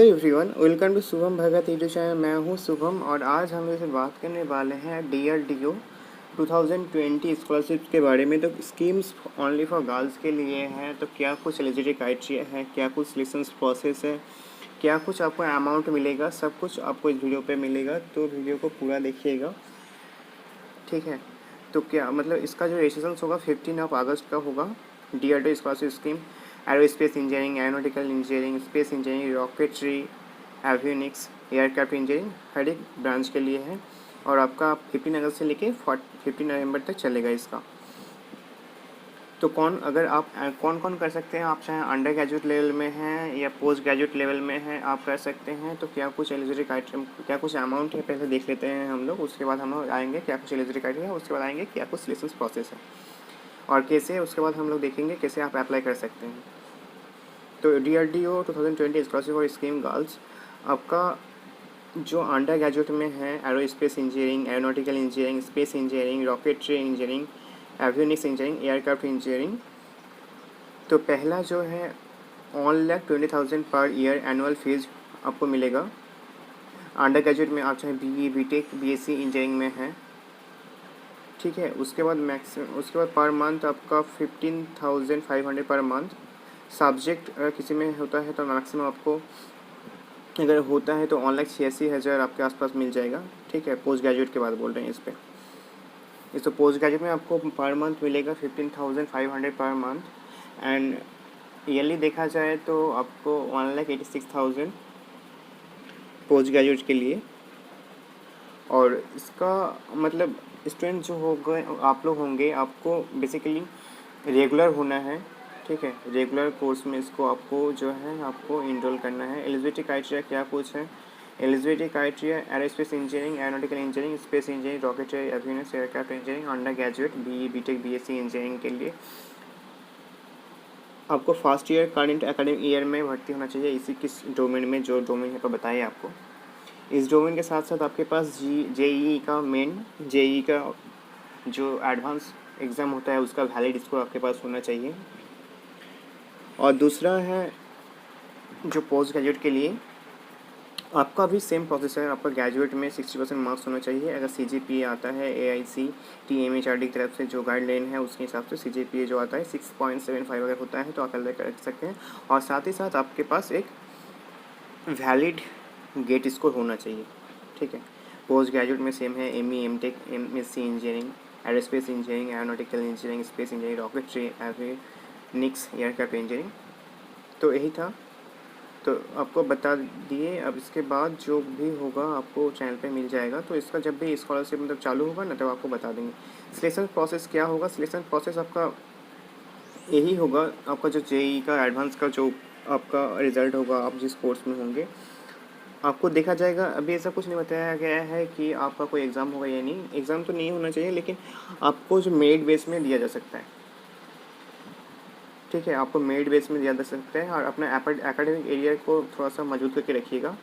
Everyone, welcome to Shubham Bhagat YouTube channel. मैं हूं शुभम और आज हम इसे बात करने वाले हैं DRDO 2020 स्कॉलरशिप के बारे में। तो स्कीम्स ओनली फॉर गर्ल्स के लिए हैं, तो क्या कुछ एलिजिबिलिटी क्राइटेरिया है, क्या कुछ सिलेक्शन प्रोसेस है, क्या कुछ आपको अमाउंट मिलेगा, सब कुछ आपको इस वीडियो पे मिलेगा। तो वीडियो को पूरा देखिएगा, ठीक है। तो क्या मतलब इसका जो रजिस्ट्रेशन होगा 15 अगस्त का होगा। DRDO scholarship scheme aerospace engineering, aeronautical engineering, space engineering, rocketry, avionics, aircraft engineering हर एक ब्रांच के लिए है। और आपका 15 अगस्त से लेके 15 नवंबर तक चलेगा इसका। तो कौन कौन कर सकते हैं? आप चाहे अंडर ग्रेजुएट लेवल में हैं या पोस्ट ग्रेजुएट लेवल में हैं, आप कर सकते हैं। तो क्या कुछ एलिजिबिलिटी क्राइटेरिया, क्या कुछ अमाउंट है, पहले देख लेते हैं हम लोग। उसके बाद हम लोग आएंगे क्या कुछ एलिजिबिलिटी क्राइटेरिया है, उसके बाद आएंगे क्या कुछ सिलेक्शन प्रोसेस है और कैसे, उसके बाद हम लोग देखेंगे कैसे आप अप्लाई कर सकते हैं। तो DRDO 2020 स्कॉलरशिप और स्कीम गर्ल्स आपका जो अंडर ग्रेजुएट में है aerospace engineering, aeronautical engineering, space engineering, rocketry engineering, avionics engineering, aircraft engineering. तो पहला जो है 1,20,000 पर ईयर एनुअल फीस आपको मिलेगा। अंडर ग्रेजुएट में आप चाहे BE, BTech, BSc इंजीनियरिंग में है, ठीक है। उसके बाद पर मंथ आपका 15,500 पर मंथ। सब्जेक्ट अगर किसी में होता है तो मैक्सिमम आपको, अगर होता है तो 1,86,000 आपके आसपास मिल जाएगा, ठीक है। पोस्ट ग्रेजुएट के बाद बोल रहे हैं इस तो पोस्ट ग्रेजुएट में आपको पर मंथ मिलेगा 15,500 पर मंथ। एंड ईयरली देखा जाए तो आपको 1,86,000 पोस्ट ग्रेजुएट के लिए। और इसका मतलब स्टूडेंट जो हो गए आप लोग होंगे, आपको बेसिकली रेगुलर होना है, ठीक है। रेगुलर कोर्स में इसको आपको जो है आपको इनरोल करना है। एलिजिबिलिटी क्राइटेरिया क्या कुछ है? Eligibility criteria aerospace engineering, aeronautical engineering, space engineering, rocketry, avionics, aircraft engineering, under graduate BE, BTech, BSc engineering के लिए आपको first year current academic year में भर्ती होना चाहिए इसी किस डोमेन में, जो डोमेन है तो बताइए आपको। इस डोमेन के साथ साथ आपके पास JEE का मेन, JEE का जो एडवांस एग्ज़ाम होता है उसका वैलिड स्कोर आपके पास होना चाहिए। और दूसरा है जो पोस्ट ग्रेजुएट के लिए आपका भी सेम प्रोसेस है। आपका ग्रेजुएट में 60% मार्क्स होना चाहिए। अगर CGPA आता है AICTE MHRD की तरफ से जो गाइडलाइन है उसके हिसाब से CGPA जो आता है 6.75 अगर होता है तो आप अप्लाई कर सकते हैं। और साथ ही साथ आपके पास एक वैलिड गेट स्कोर होना चाहिए, ठीक है। पोस्ट ग्रेजुएट में सेम है ME, MTech, MSc engineering, aerospace engineering, aeronautical engineering, space engineering, rocketry, avionics, aircraft engineering. तो यही था, तो आपको बता दिए। अब इसके बाद जो भी होगा आपको चैनल पे मिल जाएगा। तो इसका जब भी स्कॉलरशिप मतलब चालू होगा ना, तब आपको बता देंगे। सिलेक्शन प्रोसेस क्या होगा? सिलेक्शन प्रोसेस आपका यही होगा, आपका जो JEE का एडवांस का जो आपका रिज़ल्ट होगा, आप जिस कोर्स में होंगे आपको देखा जाएगा। अभी ऐसा कुछ नहीं बताया गया है कि आपका कोई एग्ज़ाम होगा या नहीं। एग्ज़ाम तो नहीं होना चाहिए, लेकिन आपको जो मेरिट बेस में दिया जा सकता है, ठीक है। आपको मेरिट बेस में दिया जा सकता है। और अपना एकेडमिक एरिया को थोड़ा सा मजबूत करके रखिएगा,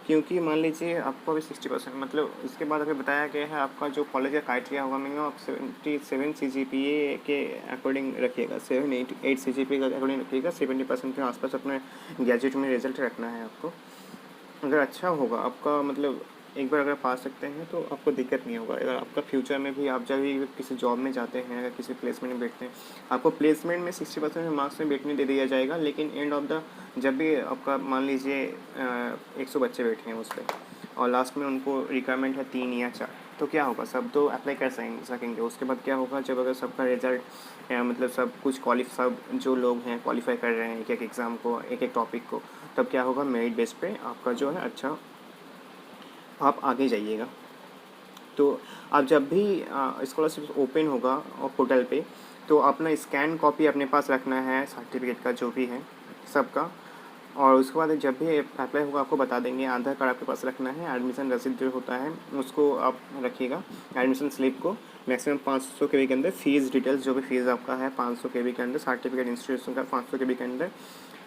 क्योंकि मान लीजिए आपको अभी 60% मतलब इसके बाद अगर बताया गया है आपका जो कॉलेज का क्राइटेरिया होगा मिनिमम आप 77 CGPA के अकॉर्डिंग रखिएगा, 7-8 CGPA के अकॉर्डिंग रखिएगा। 70% के आसपास अपने ग्रेजुएट में रिजल्ट रखना है आपको। अगर अच्छा होगा आपका, मतलब एक बार अगर पा सकते हैं तो आपको दिक्कत नहीं होगा। अगर आपका फ्यूचर में भी आप जब भी किसी जॉब में जाते हैं, अगर किसी प्लेसमेंट में बैठते हैं, आपको प्लेसमेंट में 60% मार्क्स में बैठने दे दिया जाएगा। लेकिन एंड ऑफ द जब भी आपका मान लीजिए 100 बच्चे बैठे हैं उस पर और लास्ट में उनको रिक्वायरमेंट है 3 या 4, तो क्या होगा? सब तो अप्लाई कर सकेंगे। उसके बाद क्या होगा, जब अगर सबका रिजल्ट मतलब सब कुछ सब जो लोग हैं क्वालिफाई कर रहे हैं एक एक एग्ज़ाम को, एक एक टॉपिक को, तब क्या होगा, मेरिट बेस पे आपका जो है अच्छा आप आगे जाइएगा। तो आप जब भी स्कॉलरशिप ओपन होगा और पोर्टल पे, तो अपना स्कैन कॉपी अपने पास रखना है सर्टिफिकेट का जो भी है सबका। और उसके बाद जब भी अप्लाई होगा आपको बता देंगे। आधार कार्ड आपके पास रखना है। एडमिशन रसीद जो होता है उसको आप रखिएगा, एडमिशन स्लिप को मैक्सिमम 500 KB के अंदर। फीस डिटेल्स जो भी फीस आपका है 500 KB के अंदर। सर्टिफिकेट इंस्टीट्यूशन का 500 KB के अंदर।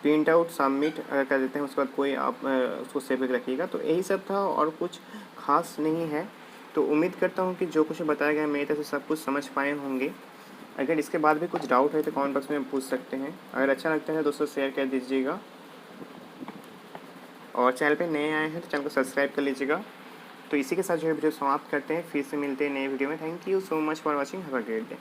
प्रिंट आउट सबमिट अगर कर देते हैं उसके बाद कोई आप उसको सेव करके रखिएगा। तो यही सब था और कुछ खास नहीं है। तो उम्मीद करता हूँ कि जो कुछ बताया गया मेरी तरफ से सब कुछ समझ पाए होंगे। अगर इसके बाद भी कुछ डाउट है तो कमेंट बॉक्स में पूछ सकते हैं। अगर अच्छा लगता है दोस्तों शेयर कर दीजिएगा। और चैनल पे नए आए हैं तो चैनल को सब्सक्राइब कर लीजिएगा। तो इसी के साथ जो है वीडियो समाप्त करते हैं, फिर से मिलते हैं नए वीडियो में। Thank you so much for watching, have a great day.